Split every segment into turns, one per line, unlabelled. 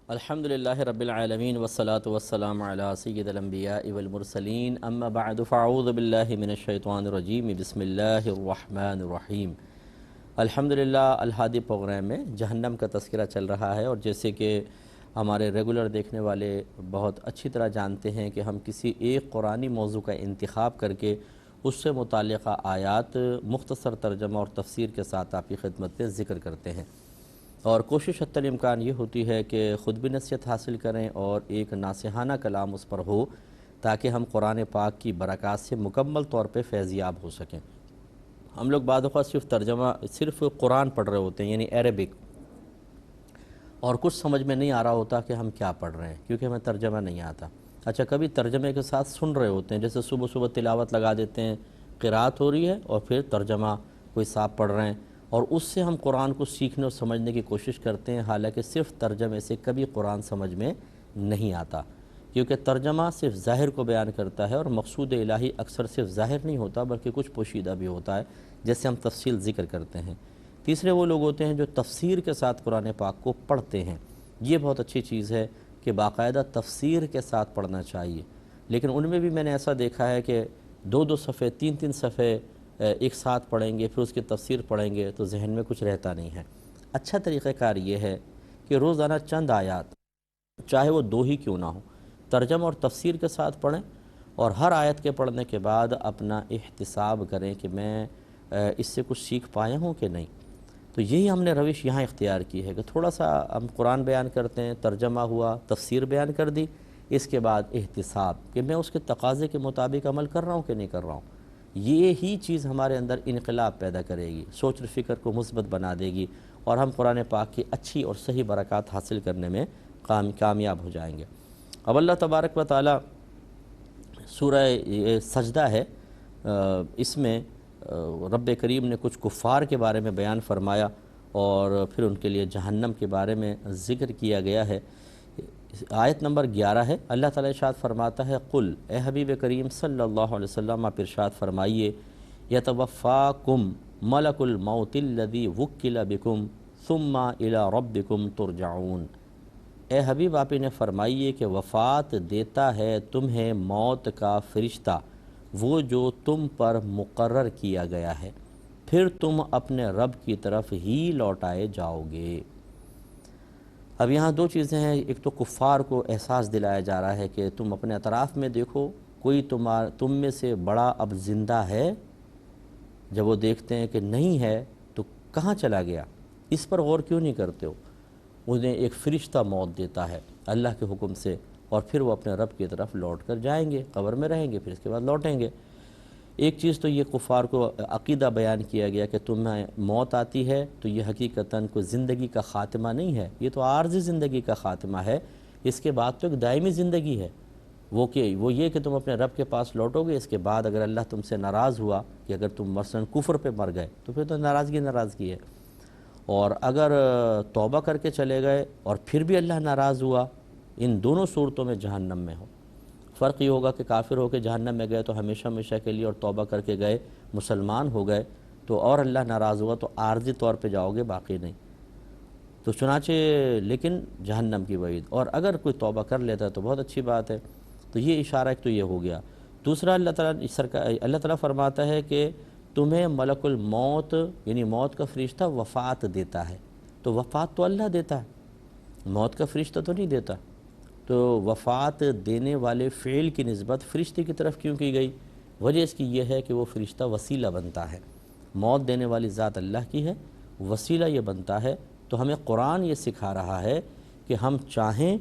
الحمدللہ رب العالمین والصلاة والسلام علی سید الانبیاء والمرسلین اما بعد فاعوذ باللہ من الشیطان الرجیم بسم اللہ الرحمن الرحیم۔ الحمدللہ الہادی پروگرام میں جہنم کا تذکرہ چل رہا ہے، اور جیسے کہ ہمارے ریگولر دیکھنے والے بہت اچھی طرح جانتے ہیں کہ ہم کسی ایک قرآنی موضوع کا انتخاب کر کے اس سے متعلقہ آیات مختصر ترجمہ اور تفسیر کے ساتھ آپ کی خدمت میں ذکر کرتے ہیں، اور کوشش حتی الامکان یہ ہوتی ہے کہ خود بھی نصیحت حاصل کریں اور ایک ناصحانہ کلام اس پر ہو تاکہ ہم قرآن پاک کی برکات سے مکمل طور پہ فیضیاب ہو سکیں۔ ہم لوگ بعض اوقات صرف قرآن پڑھ رہے ہوتے ہیں، یعنی عربک، اور کچھ سمجھ میں نہیں آ رہا ہوتا کہ ہم کیا پڑھ رہے ہیں کیونکہ ہمیں ترجمہ نہیں آتا۔ اچھا، کبھی ترجمے کے ساتھ سن رہے ہوتے ہیں، جیسے صبح صبح تلاوت لگا دیتے ہیں، قرات ہو رہی ہے اور پھر ترجمہ کوئی صاحب پڑھ رہے ہیں، اور اس سے ہم قرآن کو سیکھنے اور سمجھنے کی کوشش کرتے ہیں، حالانکہ صرف ترجمے سے کبھی قرآن سمجھ میں نہیں آتا، کیونکہ ترجمہ صرف ظاہر کو بیان کرتا ہے، اور مقصود الہی اکثر صرف ظاہر نہیں ہوتا بلکہ کچھ پوشیدہ بھی ہوتا ہے، جیسے ہم تفصیل ذکر کرتے ہیں۔ تیسرے وہ لوگ ہوتے ہیں جو تفسیر کے ساتھ قرآن پاک کو پڑھتے ہیں۔ یہ بہت اچھی چیز ہے کہ باقاعدہ تفسیر کے ساتھ پڑھنا چاہیے، لیکن ان میں بھی میں نے ایسا دیکھا ہے کہ دو صفحے تین صفحے ایک ساتھ پڑھیں گے، پھر اس کی تفسیر پڑھیں گے تو ذہن میں کچھ رہتا نہیں ہے۔ اچھا طریقہ کار یہ ہے کہ روزانہ چند آیات، چاہے وہ 2 ہی کیوں نہ ہو، ترجمہ اور تفسیر کے ساتھ پڑھیں، اور ہر آیت کے پڑھنے کے بعد اپنا احتساب کریں کہ میں اس سے کچھ سیکھ پایا ہوں کہ نہیں۔ تو یہی ہم نے روش یہاں اختیار کی ہے کہ تھوڑا سا ہم قرآن بیان کرتے ہیں، ترجمہ ہوا، تفسیر بیان کر دی، اس کے بعد احتساب کہ میں اس کے تقاضے کے مطابق عمل کر رہا ہوں کہ نہیں کر رہا ہوں۔ یہ ہی چیز ہمارے اندر انقلاب پیدا کرے گی، سوچ و فکر کو مثبت بنا دے گی، اور ہم قرآن پاک کی اچھی اور صحیح برکات حاصل کرنے میں کامیاب ہو جائیں گے۔ اب اللہ تبارک و تعالی سورہ سجدہ ہے، اس میں رب کریم نے کچھ کفار کے بارے میں بیان فرمایا، اور پھر ان کے لیے جہنم کے بارے میں ذکر کیا گیا ہے۔ آیت نمبر 11 ہے، اللہ تعالیٰ ارشاد فرماتا ہے، قل، اے حبیب کریم صلی اللہ علیہ وسلم آپ ارشاد فرمائیے، یتوفاکم ملک الموت الذی وکل بکم ثم الی ربکم ترجعون۔ اے حبیب آپ انہیں فرمائیے کہ وفات دیتا ہے تمہیں موت کا فرشتہ، وہ جو تم پر مقرر کیا گیا ہے، پھر تم اپنے رب کی طرف ہی لوٹائے جاؤ گے۔ اب یہاں 2 چیزیں ہیں، ایک تو کفار کو احساس دلایا جا رہا ہے کہ تم اپنے اطراف میں دیکھو، کوئی تم میں سے بڑا اب زندہ ہے؟ جب وہ دیکھتے ہیں کہ نہیں ہے تو کہاں چلا گیا، اس پر غور کیوں نہیں کرتے ہو؟ انہیں ایک فرشتہ موت دیتا ہے اللہ کے حکم سے، اور پھر وہ اپنے رب کی طرف لوٹ کر جائیں گے، قبر میں رہیں گے، پھر اس کے بعد لوٹیں گے۔ ایک چیز تو یہ کفار کو عقیدہ بیان کیا گیا کہ تمہیں موت آتی ہے تو یہ حقیقتاً کوئی زندگی کا خاتمہ نہیں ہے، یہ تو عارضی زندگی کا خاتمہ ہے، اس کے بعد تو ایک دائمی زندگی ہے۔ وہ یہ کہ تم اپنے رب کے پاس لوٹو گے، اس کے بعد اگر اللہ تم سے ناراض ہوا کہ اگر تم مثلاً کفر پہ مر گئے تو پھر تو ناراضگی ہے، اور اگر توبہ کر کے چلے گئے اور پھر بھی اللہ ناراض ہوا، ان دونوں صورتوں میں جہنم میں ہو۔ فرق یہ ہوگا کہ کافر ہو کے جہنم میں گئے تو ہمیشہ ہمیشہ کے لیے، اور توبہ کر کے گئے، مسلمان ہو گئے تو اور اللہ ناراض ہوا تو عارضی طور پہ جاؤ گے، باقی نہیں۔ تو چنانچہ لیکن جہنم کی وعید، اور اگر کوئی توبہ کر لیتا ہے تو بہت اچھی بات ہے۔ تو یہ اشارہ ایک تو یہ ہو گیا۔ دوسرا، اللہ تعالیٰ فرماتا ہے کہ تمہیں ملک الموت یعنی موت کا فرشتہ وفات دیتا ہے، تو وفات تو اللہ دیتا ہے، موت کا فرشتہ تو نہیں دیتا۔ تو وفات دینے والے فعل کی نسبت فرشتے کی طرف کیوں کی گئی؟ وجہ اس کی یہ ہے کہ وہ فرشتہ وسیلہ بنتا ہے، موت دینے والی ذات اللہ کی ہے، وسیلہ یہ بنتا ہے۔ تو ہمیں قرآن یہ سکھا رہا ہے کہ ہم چاہیں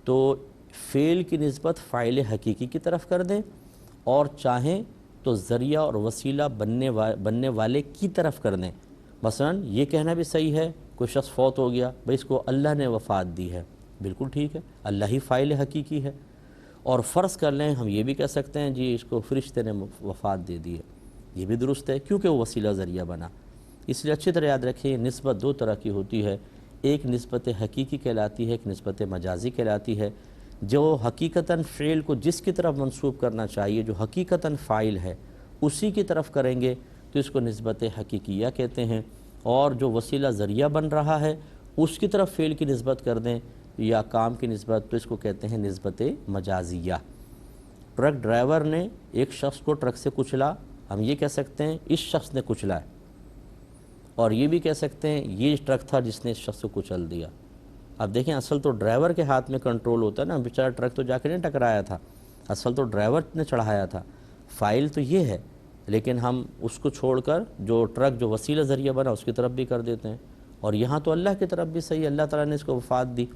تو فعل کی نسبت فاعل حقیقی کی طرف کر دیں، اور چاہیں تو ذریعہ اور وسیلہ بننے والے کی طرف کر دیں۔ مثلا یہ کہنا بھی صحیح ہے، کوئی شخص فوت ہو گیا، بھئی اس کو اللہ نے وفات دی ہے، بالکل ٹھیک ہے، اللہ ہی فاعل حقیقی ہے۔ اور فرض کر لیں ہم یہ بھی کہہ سکتے ہیں جی اس کو فرشتے نے وفات دے دی ہے، یہ بھی درست ہے کیونکہ وہ وسیلہ ذریعہ بنا۔ اس لیے اچھی طرح یاد رکھیں، نسبت 2 طرح کی ہوتی ہے، ایک نسبت حقیقی کہلاتی ہے، ایک نسبت مجازی کہلاتی ہے۔ جو حقیقتاً فعل کو جس کی طرف منسوب کرنا چاہیے، جو حقیقتاً فاعل ہے اسی کی طرف کریں گے تو اس کو نسبت حقیقیہ کہتے ہیں، اور جو وسیلہ ذریعہ بن رہا ہے اس کی طرف فعل کی نسبت کر دیں یا کام کی نسبت، تو اس کو کہتے ہیں نسبت مجازیہ۔ ٹرک ڈرائیور نے ایک شخص کو ٹرک سے کچلا، ہم یہ کہہ سکتے ہیں اس شخص نے کچلا ہے، اور یہ بھی کہہ سکتے ہیں یہ ٹرک تھا جس نے اس شخص کو کچل دیا۔ اب دیکھیں اصل تو ڈرائیور کے ہاتھ میں کنٹرول ہوتا ہے نا، بیچارہ ٹرک تو جا کے نہیں ٹکرایا تھا، اصل تو ڈرائیور نے چڑھایا تھا، فائل تو یہ ہے، لیکن ہم اس کو چھوڑ کر جو ٹرک جو وسیلہ ذریعہ بنا اس کی طرف بھی کر دیتے ہیں، اور یہاں تو اللہ کی طرف بھی صحیح، اللہ تعالیٰ نے اس کو وفات دی،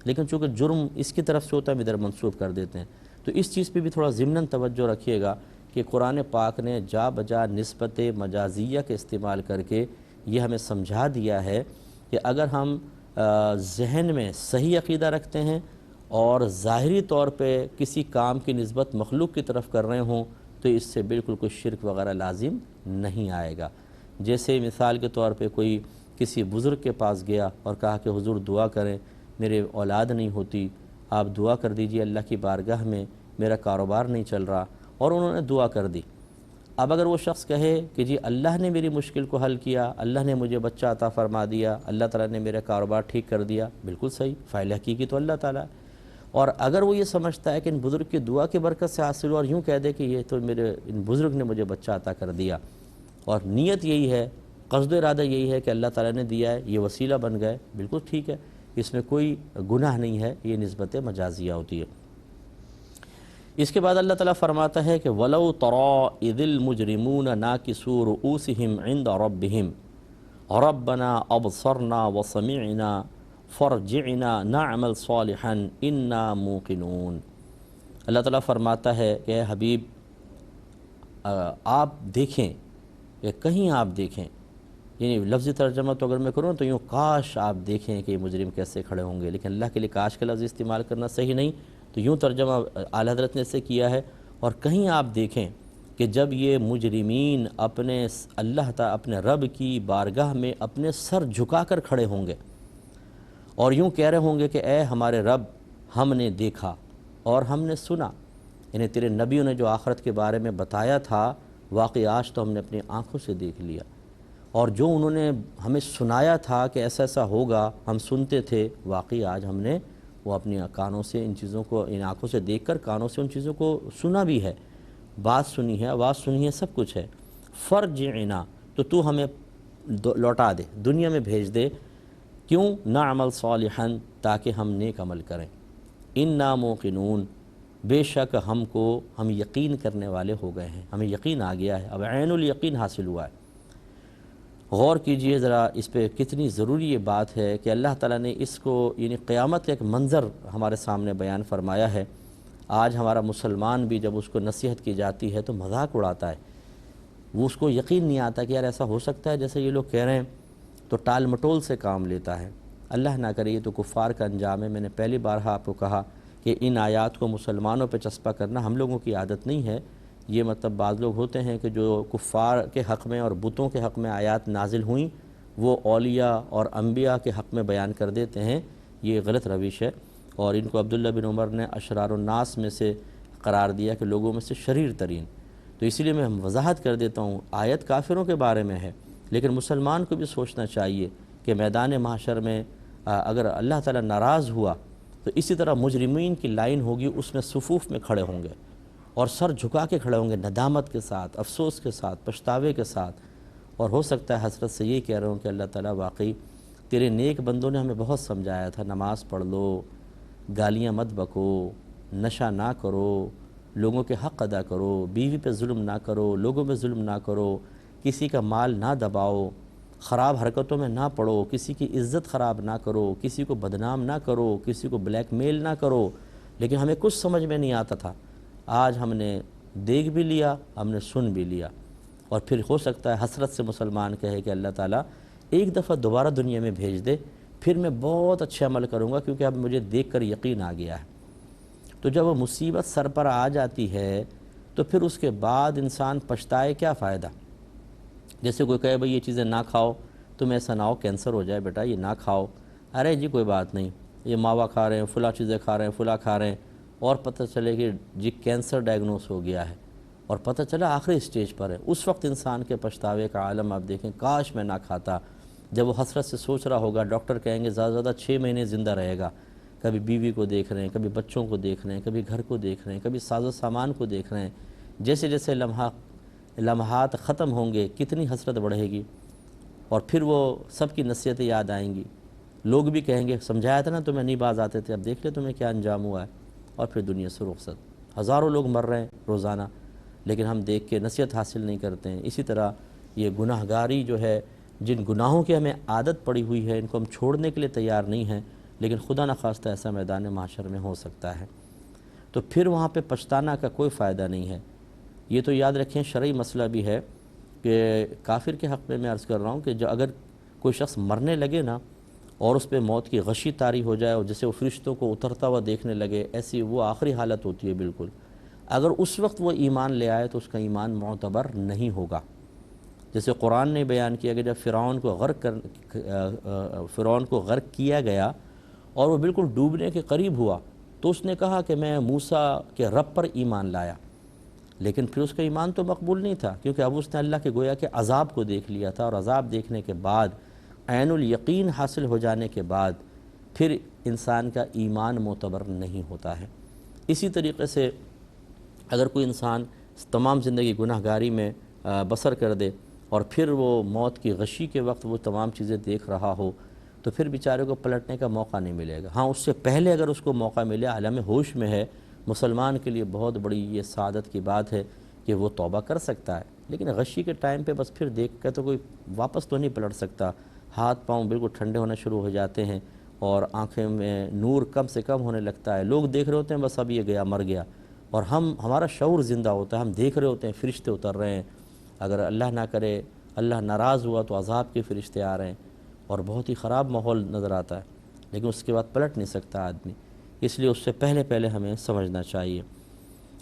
لیکن چونکہ جرم اس کی طرف سے ہوتا ہے ہم ادھر منسوب کر دیتے ہیں۔ تو اس چیز پہ بھی تھوڑا ضمناً توجہ رکھیے گا کہ قرآن پاک نے جا بجا نسبت مجازیہ کے استعمال کر کے یہ ہمیں سمجھا دیا ہے کہ اگر ہم ذہن میں صحیح عقیدہ رکھتے ہیں اور ظاہری طور پہ کسی کام کی نسبت مخلوق کی طرف کر رہے ہوں تو اس سے بالکل کوئی شرک وغیرہ لازم نہیں آئے گا۔ جیسے مثال کے طور پہ کوئی کسی بزرگ کے پاس گیا اور کہا کہ حضور دعا کریں، میرے اولاد نہیں ہوتی، آپ دعا کر دیجئے اللہ کی بارگاہ میں، میرا کاروبار نہیں چل رہا، اور انہوں نے دعا کر دی۔ اب اگر وہ شخص کہے کہ جی اللہ نے میری مشکل کو حل کیا، اللہ نے مجھے بچہ عطا فرما دیا، اللہ تعالیٰ نے میرا کاروبار ٹھیک کر دیا، بالکل صحیح، فاعل حقیقی تو اللہ تعالیٰ ہے۔ اور اگر وہ یہ سمجھتا ہے کہ ان بزرگ کی دعا کی برکت سے حاصل ہوا، اور یوں کہہ دے کہ یہ تو میرے ان بزرگ نے مجھے بچہ عطا کر دیا، اور نیت یہی ہے، قصد و ارادہ یہی ہے کہ اللہ تعالیٰ نے دیا ہے، یہ وسیلہ بن گئے، بالکل ٹھیک ہے، اس میں کوئی گناہ نہیں ہے، یہ نسبت مجازیہ ہوتی ہے۔ اس کے بعد اللہ تعالیٰ فرماتا ہے کہ وَلَوْ تَرَىٰ إِذِ الْمُجْرِمُونَ نَاكِسُو رُؤُوسِهِمْ عِنْدَ رَبِّهِمْ رَبَّنَا أَبْصَرْنَا وَسَمِعْنَا فَارْجِعْنَا نَعْمَلْ صَالِحًا إِنَّا مُوقِنُونَ۔ اللہ تعالیٰ فرماتا ہے کہ اے حبیب آپ دیکھیں، کہ کہیں آپ دیکھیں، یعنی لفظی ترجمہ تو اگر میں کروں تو یوں کاش آپ دیکھیں کہ یہ مجرم کیسے کھڑے ہوں گے، لیکن اللہ کے لیے کاش کا لفظ استعمال کرنا صحیح نہیں، تو یوں ترجمہ اعلیٰ حضرت نے اسے کیا ہے، اور کہیں آپ دیکھیں کہ جب یہ مجرمین اپنے اللہ تعالیٰ اپنے رب کی بارگاہ میں اپنے سر جھکا کر کھڑے ہوں گے اور یوں کہہ رہے ہوں گے کہ اے ہمارے رب، ہم نے دیکھا اور ہم نے سنا، یعنی تیرے نبیوں نے جو آخرت کے بارے میں بتایا تھا واقعی آج تو ہم نے اپنی آنکھوں سے دیکھ لیا، اور جو انہوں نے ہمیں سنایا تھا کہ ایسا ایسا ہوگا ہم سنتے تھے، واقعی آج ہم نے وہ اپنی کانوں سے ان چیزوں کو، ان آنکھوں سے دیکھ کر کانوں سے ان چیزوں کو سنا بھی ہے، بات سنی ہے، آواز سنی ہے، سب کچھ ہے۔ فرجعنا، تو ہمیں لوٹا دے، دنیا میں بھیج دے، کیوں؟ نعمل صالحا، تاکہ ہم نیک عمل کریں، انا موقنون، بے شک ہم یقین کرنے والے ہو گئے ہیں، ہمیں یقین آ گیا ہے، اب عین الیقین حاصل ہوا ہے۔ غور کیجئے ذرا اس پہ، کتنی ضروری یہ بات ہے کہ اللہ تعالیٰ نے اس کو، یعنی قیامت کا ایک منظر ہمارے سامنے بیان فرمایا ہے۔ آج ہمارا مسلمان بھی جب اس کو نصیحت کی جاتی ہے تو مذاق اڑاتا ہے، وہ اس کو یقین نہیں آتا کہ یار ایسا ہو سکتا ہے جیسے یہ لوگ کہہ رہے ہیں، تو ٹال مٹول سے کام لیتا ہے۔ اللہ نہ کرے، یہ تو کفار کا انجام ہے۔ میں نے پہلی بار آپ کو کہا کہ ان آیات کو مسلمانوں پہ چسپا کرنا ہم لوگوں کی عادت نہیں ہے، یہ مطلب بعض لوگ ہوتے ہیں کہ جو کفار کے حق میں اور بتوں کے حق میں آیات نازل ہوئیں وہ اولیاء اور انبیاء کے حق میں بیان کر دیتے ہیں، یہ غلط روش ہے، اور ان کو عبداللہ بن عمر نے اشرار الناس میں سے قرار دیا کہ لوگوں میں سے شریر ترین۔ تو اسی لیے میں وضاحت کر دیتا ہوں، آیت کافروں کے بارے میں ہے، لیکن مسلمان کو بھی سوچنا چاہیے کہ میدان محشر میں اگر اللہ تعالیٰ ناراض ہوا تو اسی طرح مجرمین کی لائن ہوگی، اس میں صفوف میں کھڑے ہوں گے اور سر جھکا کے کھڑے ہوں گے، ندامت کے ساتھ، افسوس کے ساتھ، پچھتاوے کے ساتھ، اور ہو سکتا ہے حسرت سے یہ کہہ رہا ہوں کہ اللہ تعالیٰ واقعی تیرے نیک بندوں نے ہمیں بہت سمجھایا تھا، نماز پڑھ لو، گالیاں مت بکو، نشہ نہ کرو، لوگوں کے حق ادا کرو، بیوی پہ ظلم نہ کرو، لوگوں پہ ظلم نہ کرو، کسی کا مال نہ دباؤ، خراب حرکتوں میں نہ پڑو، کسی کی عزت خراب نہ کرو، کسی کو بدنام نہ کرو، کسی کو بلیک میل نہ کرو، لیکن ہمیں کچھ سمجھ میں نہیں آتا تھا، آج ہم نے دیکھ بھی لیا، ہم نے سن بھی لیا، اور پھر ہو سکتا ہے حسرت سے مسلمان کہے کہ اللہ تعالیٰ ایک دفعہ دوبارہ دنیا میں بھیج دے، پھر میں بہت اچھے عمل کروں گا کیونکہ اب مجھے دیکھ کر یقین آ گیا ہے۔ تو جب وہ مصیبت سر پر آ جاتی ہے تو پھر اس کے بعد انسان پچھتائے، کیا فائدہ؟ جیسے کوئی کہے بھئی یہ چیزیں نہ کھاؤ، تم ایسا نہ ہو کینسر ہو جائے بیٹا، یہ نہ کھاؤ، ارے جی کوئی بات نہیں، یہ ماوا کھا رہے ہیں، فلاں چیزیں کھا رہے ہیں، فلاں کھا رہے ہیں، اور پتہ چلے کہ جی کینسر ڈائگنوس ہو گیا ہے، اور پتہ چلا آخری سٹیج پر ہے، اس وقت انسان کے پچھتاوے کا عالم آپ دیکھیں، کاش میں نہ کھاتا۔ جب وہ حسرت سے سوچ رہا ہوگا، ڈاکٹر کہیں گے زیادہ سے زیادہ 6 مہینے زندہ رہے گا، کبھی بیوی کو دیکھ رہے ہیں، کبھی بچوں کو دیکھ رہے ہیں، کبھی گھر کو دیکھ رہے ہیں، کبھی ساز و سامان کو دیکھ رہے ہیں۔ جیسے جیسے لمحات ختم ہوں گے کتنی حسرت بڑھے گی، اور پھر وہ سب کی نصیحتیں یاد آئیں گی۔ لوگ بھی کہیں گے سمجھایا تھا نا تمہیں نہیں باز آتے تھے، اب دیکھ لے تمہیں کیا انجام ہوا ہے، اور پھر دنیا سے رخصت۔ ہزاروں لوگ مر رہے ہیں روزانہ، لیکن ہم دیکھ کے نصیحت حاصل نہیں کرتے ہیں۔ اسی طرح یہ گناہ گاری جو ہے، جن گناہوں کی ہمیں عادت پڑی ہوئی ہے، ان کو ہم چھوڑنے کے لیے تیار نہیں ہیں، لیکن خدا نخواستہ ایسا میدان محشر میں ہو سکتا ہے، تو پھر وہاں پہ پچھتانا کا کوئی فائدہ نہیں ہے۔ یہ تو یاد رکھیں شرعی مسئلہ بھی ہے کہ کافر کے حق میں عرض کر رہا ہوں کہ جو اگر کوئی شخص مرنے لگے نا اور اس پہ موت کی غشی طاری ہو جائے اور جسے وہ فرشتوں کو اترتا ہوا دیکھنے لگے، ایسی وہ آخری حالت ہوتی ہے بالکل، اگر اس وقت وہ ایمان لے آئے تو اس کا ایمان معتبر نہیں ہوگا۔ جیسے قرآن نے بیان کیا کہ جب فرعون کو غرق کیا گیا اور وہ بالکل ڈوبنے کے قریب ہوا، تو اس نے کہا کہ میں موسیٰ کے رب پر ایمان لایا، لیکن پھر اس کا ایمان تو مقبول نہیں تھا، کیونکہ اب اس نے اللہ کے گویا کہ عذاب کو دیکھ لیا تھا، اور عذاب دیکھنے کے بعد عین الیقین حاصل ہو جانے کے بعد پھر انسان کا ایمان معتبر نہیں ہوتا ہے۔ اسی طریقے سے اگر کوئی انسان تمام زندگی گناہ گاری میں بسر کر دے اور پھر وہ موت کی غشی کے وقت وہ تمام چیزیں دیکھ رہا ہو، تو پھر بیچارے کو پلٹنے کا موقع نہیں ملے گا۔ ہاں، اس سے پہلے اگر اس کو موقع ملے، عالم ہوش میں ہے، مسلمان کے لیے بہت بڑی یہ سعادت کی بات ہے کہ وہ توبہ کر سکتا ہے، لیکن غشی کے ٹائم پہ بس پھر دیکھ کے تو کوئی واپس تو نہیں پلٹ سکتا۔ ہاتھ پاؤں بالکل ٹھنڈے ہونا شروع ہو جاتے ہیں اور آنکھیں میں نور کم سے کم ہونے لگتا ہے، لوگ دیکھ رہے ہوتے ہیں بس اب یہ گیا مر گیا، اور ہمارا شعور زندہ ہوتا ہے، ہم دیکھ رہے ہوتے ہیں فرشتے اتر رہے ہیں، اگر اللہ نہ کرے اللہ ناراض ہوا تو عذاب کے فرشتے آ رہے ہیں، اور بہت ہی خراب ماحول نظر آتا ہے، لیکن اس کے بعد پلٹ نہیں سکتا آدمی، اس لیے اس سے پہلے ہمیں سمجھنا چاہیے۔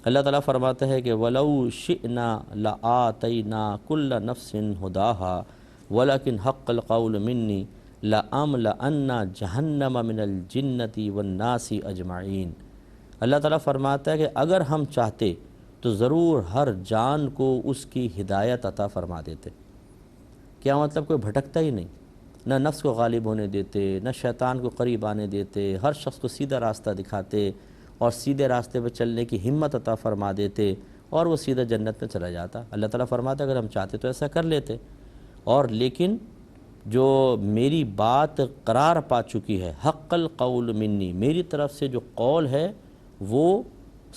اللہ تعالیٰ فرماتا ہے کہ وَلَوْ شِئْنَا لَآتَيْنَا كُلَّ نَفْسٍ هُدَاهَا وَلَكِنْ حَقَّ الْقَوْلُ مِنِّي لَأَمْلَأَنَّ جَهَنَّمَ مِنَ الْجِنَّةِ وَالنَّاسِ أَجْمَعِينَ۔ اللہ تعالیٰ فرماتا ہے کہ اگر ہم چاہتے تو ضرور ہر جان کو اس کی ہدایت عطا فرما دیتے۔ کیا مطلب؟ کوئی بھٹکتا ہی نہیں، نہ نفس کو غالب ہونے دیتے، نہ شیطان کو قریب آنے دیتے، ہر شخص کو سیدھا راستہ دکھاتے اور سیدھے راستے پہ چلنے کی ہمت عطا فرما دیتے، اور وہ سیدھا جنت میں چلا جاتا۔ اللہ تعالیٰ فرماتا ہے اگر ہم چاہتے تو ایسا کر لیتے، اور لیکن جو میری بات قرار پا چکی ہے، حق القول منی، میری طرف سے جو قول ہے وہ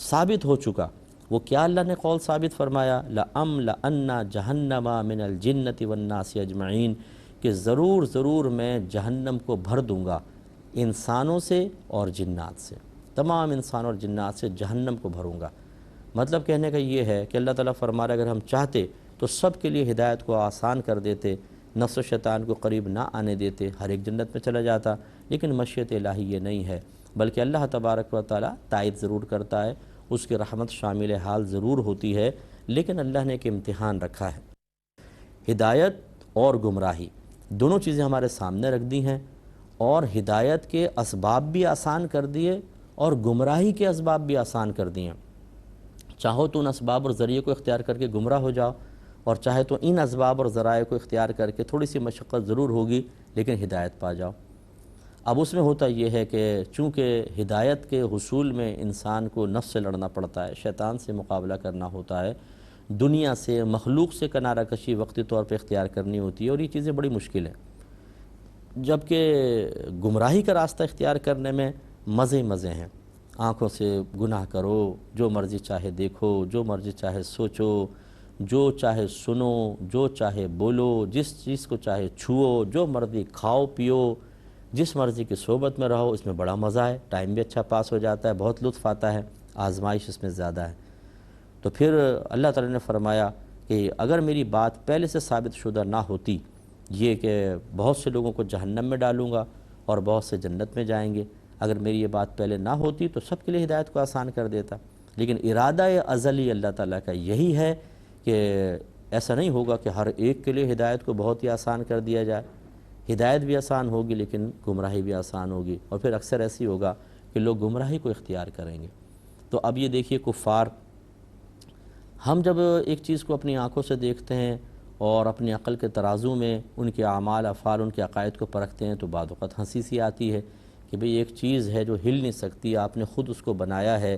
ثابت ہو چکا۔ وہ کیا اللہ نے قول ثابت فرمایا؟ لَأَمْلَأَنَّ جَهَنَّمَ مِنَ الْجِنَّةِ وَالنَّاسِ أَجْمَعِينَ، کہ ضرور میں جہنم کو بھر دوں گا انسانوں سے اور جنات سے، تمام انسان اور جنات سے جہنم کو بھروں گا۔ مطلب کہنے کا یہ ہے کہ اللہ تعالیٰ فرما رہا ہے اگر ہم چاہتے تو سب کے لیے ہدایت کو آسان کر دیتے، نفس و شیطان کو قریب نہ آنے دیتے، ہر ایک جنت میں چلا جاتا، لیکن مشیت الہی یہ نہیں ہے، بلکہ اللہ تبارک و تعالیٰ تائید ضرور کرتا ہے، اس کی رحمت شامل حال ضرور ہوتی ہے، لیکن اللہ نے ایک امتحان رکھا ہے۔ ہدایت اور گمراہی دونوں چیزیں ہمارے سامنے رکھ دی ہیں، اور ہدایت کے اسباب بھی آسان کر دیے اور گمراہی کے اسباب بھی آسان کر دیے۔ چاہو تو ان اسباب اور ذریعے کو اختیار کر کے گمراہ ہو جاؤ، اور چاہے تو ان اسباب اور ذرائع کو اختیار کر کے تھوڑی سی مشقت ضرور ہوگی لیکن ہدایت پا جاؤ۔ اب اس میں ہوتا یہ ہے کہ چونکہ ہدایت کے حصول میں انسان کو نفس سے لڑنا پڑتا ہے، شیطان سے مقابلہ کرنا ہوتا ہے، دنیا سے، مخلوق سے کنارہ کشی وقتی طور پہ اختیار کرنی ہوتی ہے، اور یہ چیزیں بڑی مشکل ہیں۔ جبکہ گمراہی کا راستہ اختیار کرنے میں مزے ہیں، آنکھوں سے گناہ کرو، جو مرضی چاہے دیکھو، جو مرضی چاہے سوچو، جو چاہے سنو، جو چاہے بولو، جس چیز کو چاہے چھوؤ، جو مرضی کھاؤ پیو، جس مرضی کی صحبت میں رہو، اس میں بڑا مزہ ہے، ٹائم بھی اچھا پاس ہو جاتا ہے، بہت لطف آتا ہے، آزمائش اس میں زیادہ ہے۔ تو پھر اللہ تعالیٰ نے فرمایا کہ اگر میری بات پہلے سے ثابت شدہ نہ ہوتی، یہ کہ بہت سے لوگوں کو جہنم میں ڈالوں گا اور بہت سے جنت میں جائیں گے، اگر میری یہ بات پہلے نہ ہوتی تو سب کے لیے ہدایت کو آسان کر دیتا، لیکن ارادہ ازلی اللہ تعالیٰ کا یہی ہے کہ ایسا نہیں ہوگا کہ ہر ایک کے لیے ہدایت کو بہت ہی آسان کر دیا جائے، ہدایت بھی آسان ہوگی لیکن گمراہی بھی آسان ہوگی، اور پھر اکثر ایسی ہوگا کہ لوگ گمراہی کو اختیار کریں گے۔ تو اب یہ دیکھیے کفار، ہم جب ایک چیز کو اپنی آنکھوں سے دیکھتے ہیں اور اپنی عقل کے ترازو میں ان کے اعمال افعال، ان کے عقائد کو پرکھتے ہیں تو بعض اوقات ہنسی سی آتی ہے کہ بھئی ایک چیز ہے جو ہل نہیں سکتی، آپ نے خود اس کو بنایا ہے،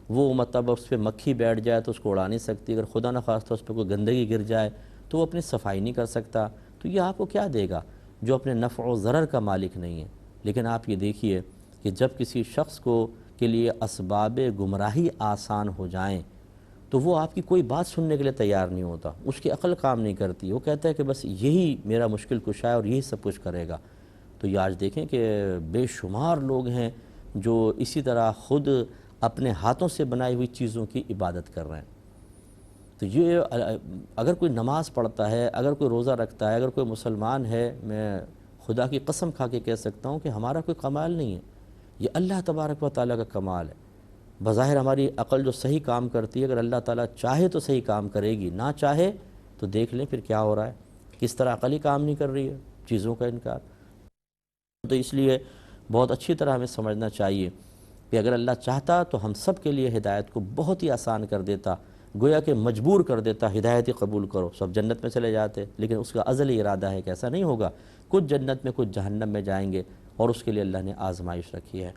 وہ مطلب اس پہ مکھی بیٹھ جائے تو اس کو اڑا نہیں سکتی، اگر خدا نخواستہ اس پہ کوئی گندگی گر جائے تو وہ اپنی صفائی نہیں کر سکتا، تو یہ آپ کو کیا دے گا جو اپنے نفع و ضرر کا مالک نہیں ہے۔ لیکن آپ یہ دیکھیے کہ جب کسی شخص کے لیے اسباب گمراہی آسان ہو جائیں تو وہ آپ کی کوئی بات سننے کے لیے تیار نہیں ہوتا، اس کی عقل کام نہیں کرتی، وہ کہتا ہے کہ بس یہی میرا مشکل کشا ہے اور یہی سب کچھ کرے گا۔ تو یہ آج دیکھیں کہ بے شمار لوگ ہیں جو اسی طرح خود اپنے ہاتھوں سے بنائی ہوئی چیزوں کی عبادت کر رہے ہیں۔ تو یہ اگر کوئی نماز پڑھتا ہے، اگر کوئی روزہ رکھتا ہے، اگر کوئی مسلمان ہے، میں خدا کی قسم کھا کے کہہ سکتا ہوں کہ ہمارا کوئی کمال نہیں ہے، یہ اللہ تبارک و تعالیٰ کا کمال ہے۔ بظاہر ہماری عقل جو صحیح کام کرتی ہے، اگر اللہ تعالیٰ چاہے تو صحیح کام کرے گی، نہ چاہے تو دیکھ لیں پھر کیا ہو رہا ہے، کس طرح عقل ہی کام نہیں کر رہی ہے، چیزوں کا انکار۔ تو اس لیے بہت اچھی طرح ہمیں سمجھنا چاہیے کہ اگر اللہ چاہتا تو ہم سب کے لیے ہدایت کو بہت ہی آسان کر دیتا، گویا کہ مجبور کر دیتا، ہدایت ہی قبول کرو، سب جنت میں چلے جاتے، لیکن اس کا ازلی ارادہ ہے کہ ایسا نہیں ہوگا، کچھ جنت میں کچھ جہنم میں جائیں گے، اور اس کے لیے اللہ نے آزمائش رکھی ہے۔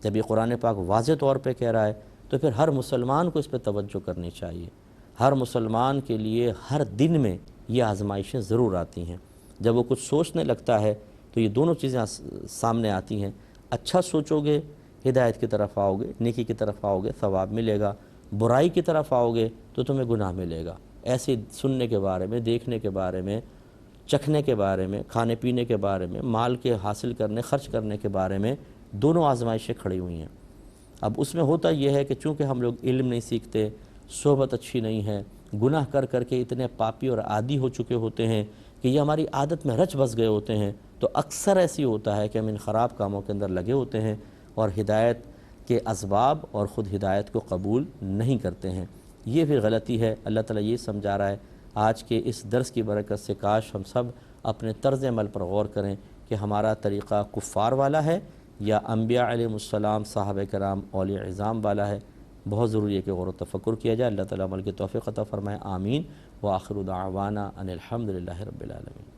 جب یہ قرآن پاک واضح طور پہ کہہ رہا ہے تو پھر ہر مسلمان کو اس پہ توجہ کرنی چاہیے۔ ہر مسلمان کے لیے ہر دن میں یہ آزمائشیں ضرور آتی ہیں۔ جب وہ کچھ سوچنے لگتا ہے تو یہ دونوں چیزیں سامنے آتی ہیں، اچھا سوچو گے ہدایت کی طرف آؤ گے، نیکی کی طرف آؤ گے ثواب ملے گا، برائی کی طرف آؤ گے تو تمہیں گناہ ملے گا۔ ایسے سننے کے بارے میں، دیکھنے کے بارے میں، چکھنے کے بارے میں، کھانے پینے کے بارے میں، مال کے حاصل کرنے خرچ کرنے کے بارے میں دونوں آزمائشیں کھڑی ہوئی ہیں۔ اب اس میں ہوتا یہ ہے کہ چونکہ ہم لوگ علم نہیں سیکھتے، صحبت اچھی نہیں ہے، گناہ کر کر کے اتنے پاپی اور عادی ہو چکے ہوتے ہیں کہ یہ ہماری عادت میں رچ بس گئے ہوتے ہیں، تو اکثر ایسی ہوتا ہے کہ ہم ان خراب کاموں کے اندر لگے ہوتے ہیں اور ہدایت کے اسباب اور خود ہدایت کو قبول نہیں کرتے ہیں۔ یہ بھی غلطی ہے۔ اللہ تعالیٰ یہ سمجھا رہا ہے آج کے اس درس کی برکت سے، کاش ہم سب اپنے طرز عمل پر غور کریں کہ ہمارا طریقہ کفار والا ہے یا انبیاء علیہ السلام، صحابہ کرام، اولیاء عظام والا ہے۔ بہت ضروری ہے کہ غور و تفکر کیا جائے۔ اللہ تعالیٰ عمل کی توفیق عطا فرمائے، آمین۔ وآخر دعوانا ان الحمد للہ رب العالمین۔